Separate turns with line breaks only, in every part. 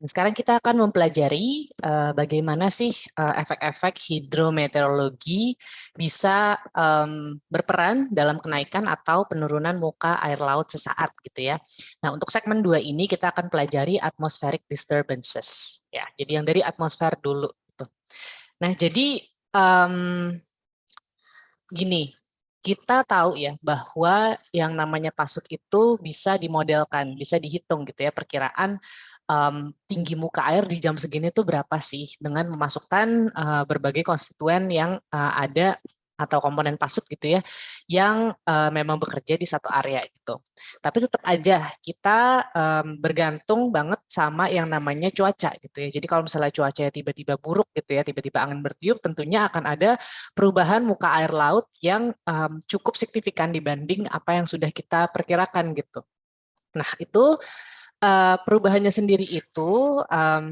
Sekarang kita akan mempelajari bagaimana sih efek-efek hidrometeorologi bisa berperan dalam kenaikan atau penurunan muka air laut sesaat gitu ya. Nah, untuk segmen 2 ini kita akan pelajari atmospheric disturbances ya. Jadi yang dari atmosfer dulu gitu. Nah, jadi gini, kita tahu ya bahwa yang namanya pasut itu bisa dimodelkan, bisa dihitung gitu ya perkiraan tinggi muka air di jam segini tuh berapa sih dengan memasukkan berbagai konstituen yang ada atau komponen pasut gitu ya yang memang bekerja di satu area gitu. Tapi tetap aja kita bergantung banget sama yang namanya cuaca gitu ya. Jadi kalau misalnya cuacanya tiba-tiba buruk gitu ya, tiba-tiba angin bertiup, tentunya akan ada perubahan muka air laut yang cukup signifikan dibanding apa yang sudah kita perkirakan gitu. Nah, itu perubahannya sendiri itu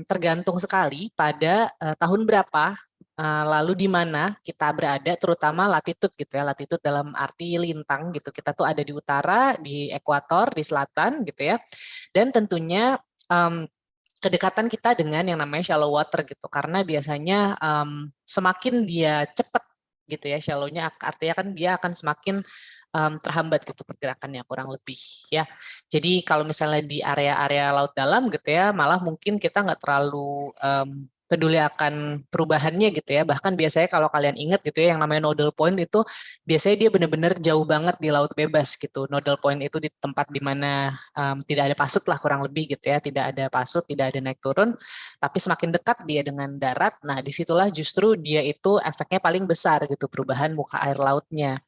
tergantung sekali pada tahun berapa, lalu di mana kita berada, terutama latitude gitu ya, latitude dalam arti lintang gitu. Kita tuh ada di utara, di ekuator, di selatan gitu ya. Dan tentunya kedekatan kita dengan yang namanya shallow water gitu, karena biasanya semakin dia cepat gitu ya, shallow-nya artinya kan dia akan semakin terhambat gitu pergerakannya kurang lebih ya. Jadi kalau misalnya di area-area laut dalam gitu ya, malah mungkin kita nggak terlalu peduli akan perubahannya gitu ya. Bahkan biasanya kalau kalian ingat gitu ya, yang namanya nodal point itu biasanya dia benar-benar jauh banget di laut bebas gitu. Nodal point itu di tempat di mana tidak ada pasut lah kurang lebih gitu ya, tidak ada pasut, tidak ada naik turun, tapi semakin dekat dia dengan darat, nah disitulah justru dia itu efeknya paling besar gitu perubahan muka air lautnya.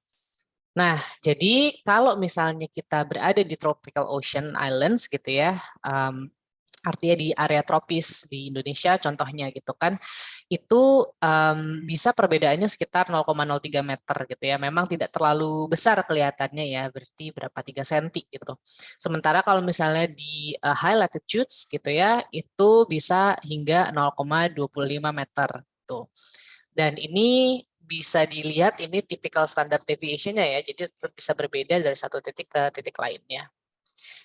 Nah, jadi kalau misalnya kita berada di tropical ocean islands gitu ya, artinya di area tropis di Indonesia contohnya gitu kan, itu bisa perbedaannya sekitar 0,03 meter gitu ya. Memang tidak terlalu besar kelihatannya ya, berarti berapa 3 senti gitu. Sementara kalau misalnya di high latitudes gitu ya, itu bisa hingga 0,25 meter tuh. Dan ini bisa dilihat ini typical standard deviation-nya ya, jadi tetap bisa berbeda dari satu titik ke titik lainnya.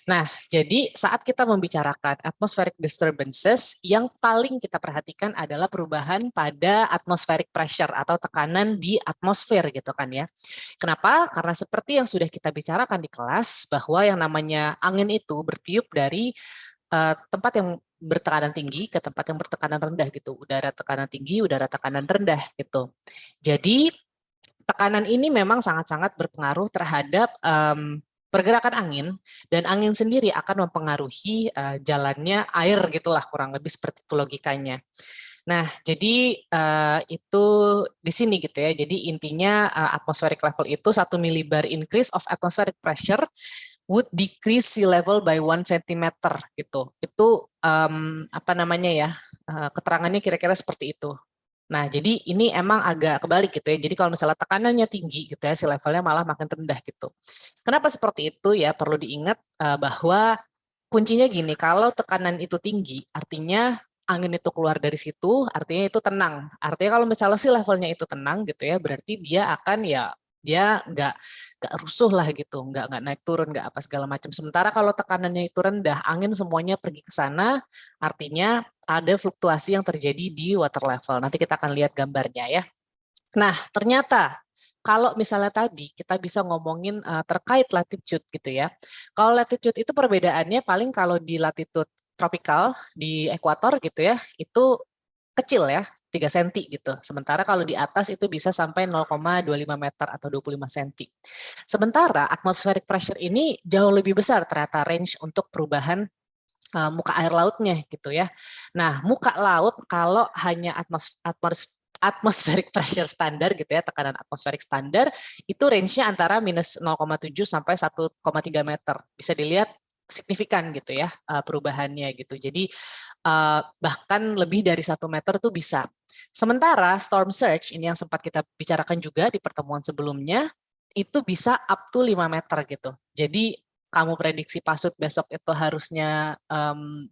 Nah, jadi saat kita membicarakan atmospheric disturbances, yang paling kita perhatikan adalah perubahan pada atmospheric pressure atau tekanan di atmosfer gitu kan ya. Kenapa? Karena seperti yang sudah kita bicarakan di kelas, bahwa yang namanya angin itu bertiup dari tempat yang bertekanan tinggi ke tempat yang bertekanan rendah gitu. Udara tekanan tinggi, udara tekanan rendah gitu. Jadi tekanan ini memang sangat-sangat berpengaruh terhadap pergerakan angin, dan angin sendiri akan mempengaruhi jalannya air gitulah kurang lebih seperti itu logikanya. Nah, jadi itu di sini gitu ya. Jadi intinya atmospheric level itu 1 milibar increase of atmospheric pressure would decrease sea level by 1 cm gitu. Itu apa namanya ya? Keterangannya kira-kira seperti itu. Nah, jadi ini emang agak kebalik gitu ya. Jadi kalau misalnya tekanannya tinggi gitu ya, sea levelnya malah makin rendah gitu. Kenapa seperti itu ya? Perlu diingat bahwa kuncinya gini, kalau tekanan itu tinggi, artinya angin itu keluar dari situ, artinya itu tenang. Artinya kalau misalnya si levelnya itu tenang gitu ya, berarti dia akan ya dia nggak rusuh lah gitu, nggak naik turun, nggak apa segala macam. Sementara kalau tekanannya itu rendah, angin semuanya pergi ke sana, artinya ada fluktuasi yang terjadi di water level. Nanti kita akan lihat gambarnya ya. Nah, ternyata kalau misalnya tadi kita bisa ngomongin terkait latitude gitu ya. Kalau latitude itu perbedaannya paling kalau di latitude tropikal di ekuator gitu ya, itu kecil ya, 3 senti gitu. Sementara kalau di atas itu bisa sampai 0,25 meter atau 25 senti. Sementara atmospheric pressure ini jauh lebih besar ternyata range untuk perubahan muka air lautnya gitu ya. Nah, muka laut kalau hanya atmospheric pressure standar gitu ya, tekanan atmosferik standar, itu range-nya antara -0,7 sampai 1,3 meter. Bisa dilihat signifikan gitu ya perubahannya gitu. Jadi bahkan lebih dari 1 meter tuh bisa. Sementara storm surge ini yang sempat kita bicarakan juga di pertemuan sebelumnya, itu bisa up to 5 meter gitu. Jadi kamu prediksi pasut besok itu harusnya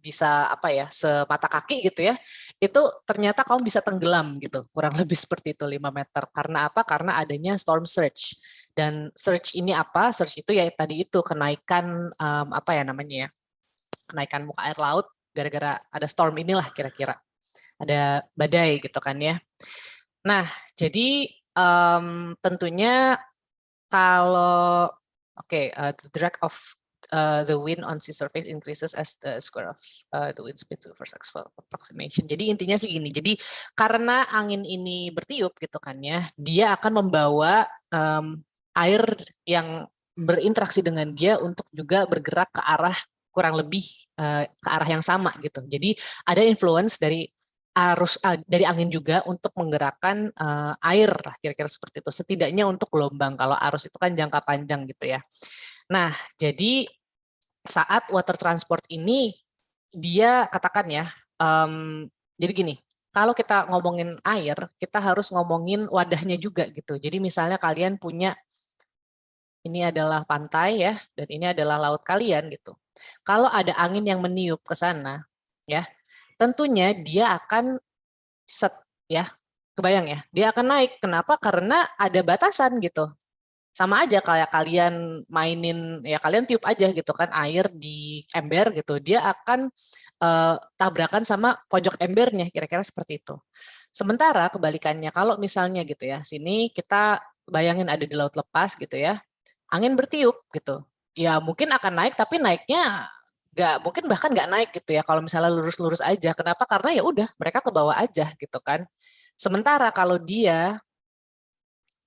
bisa apa ya semata kaki gitu ya, itu ternyata kamu bisa tenggelam gitu, kurang lebih seperti itu 5 meter. Karena apa? Karena adanya storm surge. Dan surge ini apa? Surge itu ya tadi itu kenaikan apa ya namanya ya, kenaikan muka air laut gara-gara ada storm inilah kira-kira. Ada badai gitu kan ya. Nah, jadi tentunya kalau the drag of the wind on sea surface increases as the square of the wind speed to first approximation. Jadi intinya sih gini. Jadi karena angin ini bertiup gitu kan ya, dia akan membawa air yang berinteraksi dengan dia untuk juga bergerak ke arah kurang lebih ke arah yang sama gitu. Jadi ada influence dari arus dari angin juga untuk menggerakkan air lah kira-kira seperti itu. Setidaknya untuk gelombang. Kalau arus itu kan jangka panjang gitu ya. Nah, jadi saat water transport ini dia katakan ya, jadi gini, kalau kita ngomongin air, kita harus ngomongin wadahnya juga gitu. Jadi misalnya kalian punya, ini adalah pantai ya, dan ini adalah laut kalian gitu. Kalau ada angin yang meniup ke sana, ya, tentunya dia akan ya, kebayang ya, dia akan naik. Kenapa? Karena ada batasan gitu. Sama aja kayak kalian mainin, ya kalian tiup aja gitu kan air di ember gitu, dia akan tabrakan sama pojok embernya, kira-kira seperti itu. Sementara kebalikannya, kalau misalnya gitu ya, sini kita bayangin ada di laut lepas gitu ya, angin bertiup gitu, ya mungkin akan naik, tapi naiknya mungkin bahkan nggak naik gitu ya, kalau misalnya lurus-lurus aja. Kenapa? Karena ya udah mereka ke bawah aja gitu kan. Sementara kalau dia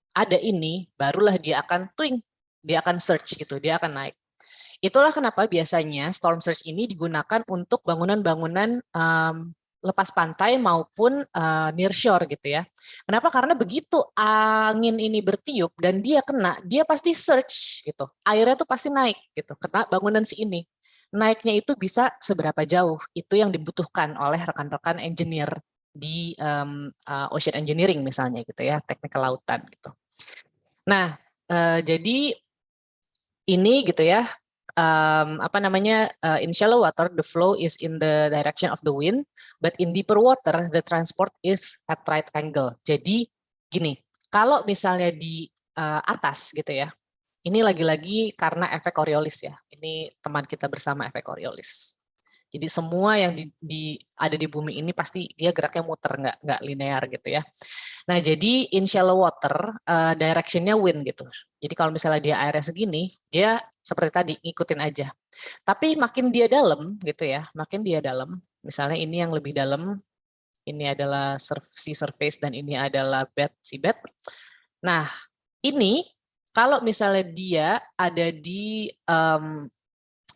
ada ini, barulah dia akan twing, dia akan surge gitu, dia akan naik. Itulah kenapa biasanya storm surge ini digunakan untuk bangunan-bangunan lepas pantai maupun near shore gitu ya. Kenapa? Karena begitu angin ini bertiup dan dia kena, dia pasti surge gitu. Airnya tuh pasti naik gitu, kena bangunan si ini. Naiknya itu bisa seberapa jauh, itu yang dibutuhkan oleh rekan-rekan engineer di ocean engineering misalnya gitu ya, teknik kelautan gitu. Nah, jadi ini gitu ya, in shallow water the flow is in the direction of the wind, but in deeper water the transport is at right angle. Jadi gini, kalau misalnya di atas gitu ya, ini lagi-lagi karena efek Coriolis ya. Ini teman kita bersama efek Coriolis. Jadi semua yang ada di bumi ini pasti dia geraknya muter, nggak linear gitu ya. Nah, jadi in shallow water, direction-nya wind gitu. Jadi kalau misalnya dia airnya segini, dia seperti tadi, ngikutin aja. Tapi makin dia dalam gitu ya, makin dia dalam, misalnya ini yang lebih dalam, ini adalah sea surface dan ini adalah seabed. Nah, ini kalau misalnya dia ada di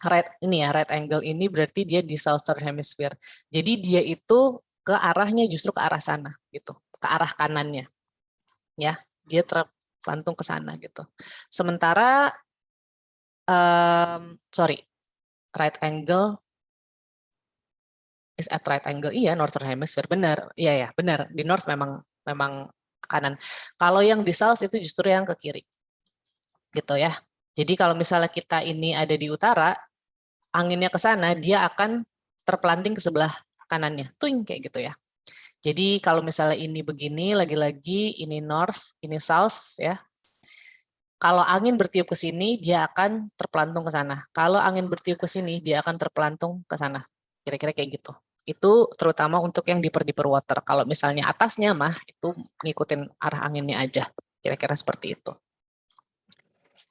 right angle ini berarti dia di southern hemisphere. Jadi dia itu ke arahnya justru ke arah sana gitu, ke arah kanannya. Ya, dia tergantung ke sana gitu. Sementara right angle is at right angle. Iya, northern hemisphere benar. Iya ya, benar. Di north memang ke kanan. Kalau yang di south itu justru yang ke kiri. Gitu ya. Jadi kalau misalnya kita ini ada di utara, anginnya ke sana, dia akan terpelanting ke sebelah kanannya. Tuing kayak gitu ya. Jadi kalau misalnya ini begini, lagi-lagi ini north, ini south ya. Kalau angin bertiup ke sini, dia akan terpelantung ke sana. Kalau angin bertiup ke sini, dia akan terpelantung ke sana. Kira-kira kayak gitu. Itu terutama untuk yang deeper water. Kalau misalnya atasnya mah, itu ngikutin arah anginnya aja. Kira-kira seperti itu.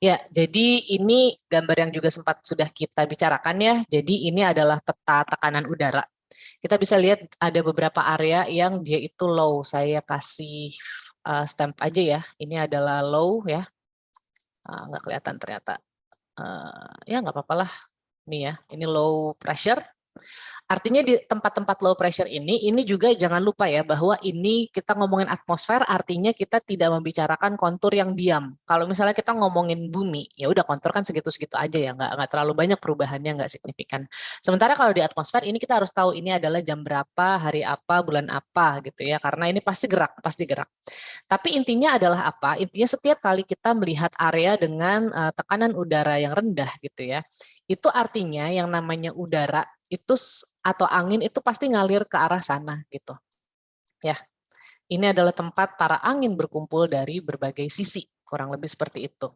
Ya, jadi ini gambar yang juga sempat sudah kita bicarakan ya. Jadi ini adalah peta tekanan udara. Kita bisa lihat ada beberapa area yang dia itu low. Saya kasih stamp aja ya. Ini adalah low ya. Nggak kelihatan ternyata. Ya nggak apa-apa lah. Nih ya, ini low pressure. Artinya di tempat-tempat low pressure ini juga jangan lupa ya bahwa ini kita ngomongin atmosfer artinya kita tidak membicarakan kontur yang diam. Kalau misalnya kita ngomongin bumi, ya udah kontur kan segitu-segitu aja ya, nggak terlalu banyak perubahannya, nggak signifikan. Sementara kalau di atmosfer ini kita harus tahu ini adalah jam berapa, hari apa, bulan apa gitu ya, karena ini pasti gerak, pasti gerak. Tapi intinya adalah apa? Intinya setiap kali kita melihat area dengan tekanan udara yang rendah gitu ya, itu artinya yang namanya udara itu atau angin itu pasti ngalir ke arah sana gitu. Ya. Ini adalah tempat para angin berkumpul dari berbagai sisi, kurang lebih seperti itu.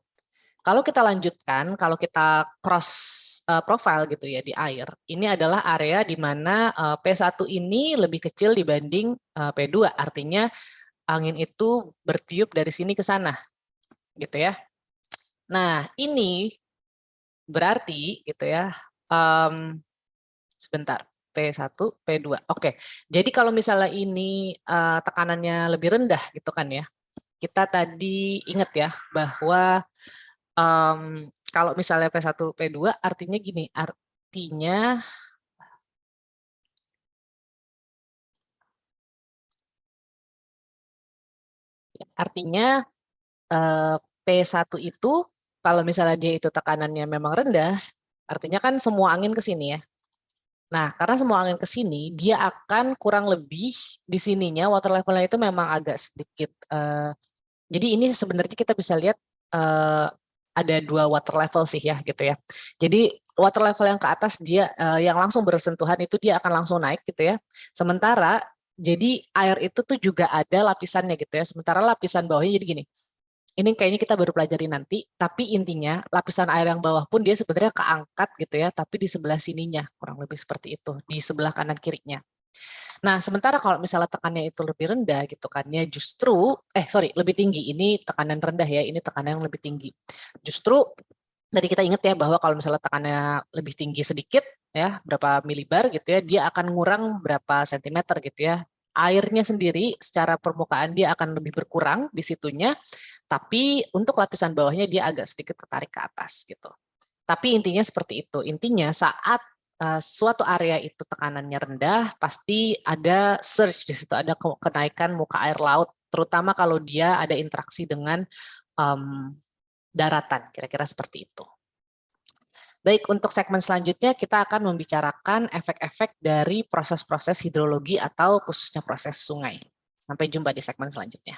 Kalau kita lanjutkan, kalau kita cross profile gitu ya di air, ini adalah area di mana P1 ini lebih kecil dibanding P2, artinya angin itu bertiup dari sini ke sana, gitu ya. Nah, ini berarti gitu ya, sebentar, P1, P2. Oke, jadi kalau misalnya ini tekanannya lebih rendah gitu kan ya, kita tadi ingat ya bahwa kalau misalnya P1, P2 artinya gini, artinya P1 itu kalau misalnya dia itu tekanannya memang rendah, artinya kan semua angin ke sini ya. Nah, karena semua angin ke sini, dia akan kurang lebih di sininya water levelnya itu memang agak sedikit. Jadi ini sebenarnya kita bisa lihat ada 2 water level sih ya gitu ya. Jadi water level yang ke atas dia yang langsung bersentuhan itu dia akan langsung naik gitu ya. Sementara jadi air itu tuh juga ada lapisannya gitu ya. Sementara lapisan bawahnya jadi gini. Ini kayaknya kita baru pelajari nanti, tapi intinya lapisan air yang bawah pun dia sebenarnya keangkat gitu ya, tapi di sebelah sininya, kurang lebih seperti itu, di sebelah kanan kirinya. Nah, sementara kalau misalnya tekanannya itu lebih rendah gitu kan ya, justru, lebih tinggi, ini tekanan rendah ya, ini tekanan yang lebih tinggi. Justru, tadi kita ingat ya bahwa kalau misalnya tekanannya lebih tinggi sedikit, ya berapa milibar gitu ya, dia akan ngurang berapa sentimeter gitu ya. Airnya sendiri secara permukaan dia akan lebih berkurang di situnya, tapi untuk lapisan bawahnya dia agak sedikit ketarik ke atas gitu. Tapi intinya seperti itu. Intinya saat suatu area itu tekanannya rendah, pasti ada surge di situ, ada kenaikan muka air laut, terutama kalau dia ada interaksi dengan daratan, kira-kira seperti itu. Baik, untuk segmen selanjutnya kita akan membicarakan efek-efek dari proses-proses hidrologi atau khususnya proses sungai. Sampai jumpa di segmen selanjutnya.